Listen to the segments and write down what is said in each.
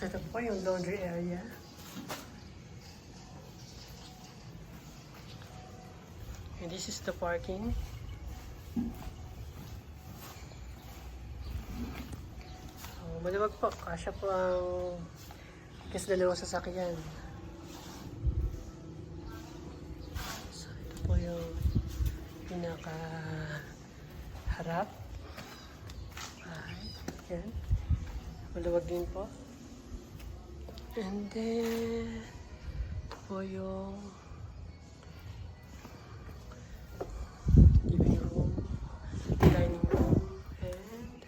So ito po yung laundry area. And this is the parking. So, maluwag po. Kasya po ang dalawang sasakyan. So ito po yung pinaka harap. Yan. Maluwag din po. And then, ito po yung living room, dining room, and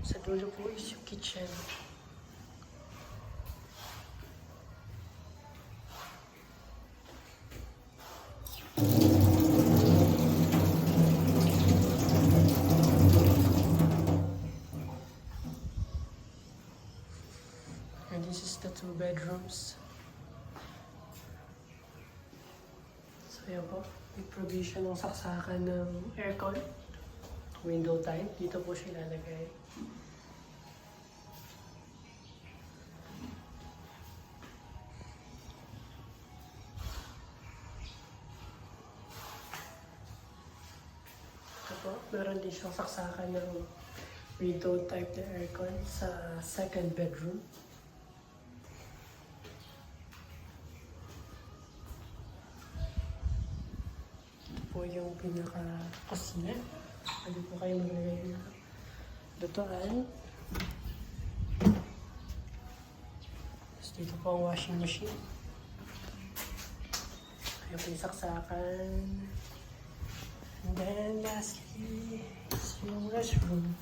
sa dulo po is yung kitchen. And this is the 2 bedrooms. So yan po, may provision ng saksakan ng aircon. Window type, dito po siya ilalagay. Ito po, meron din siyang saksakan ng window type na aircon sa 2nd bedroom. Po yung pinaka-kusina. Pwede po kayo maglagay ng lutuan. Tapos dito po ang washing machine. Ayan po yung saksakan. And then lastly is yung restroom.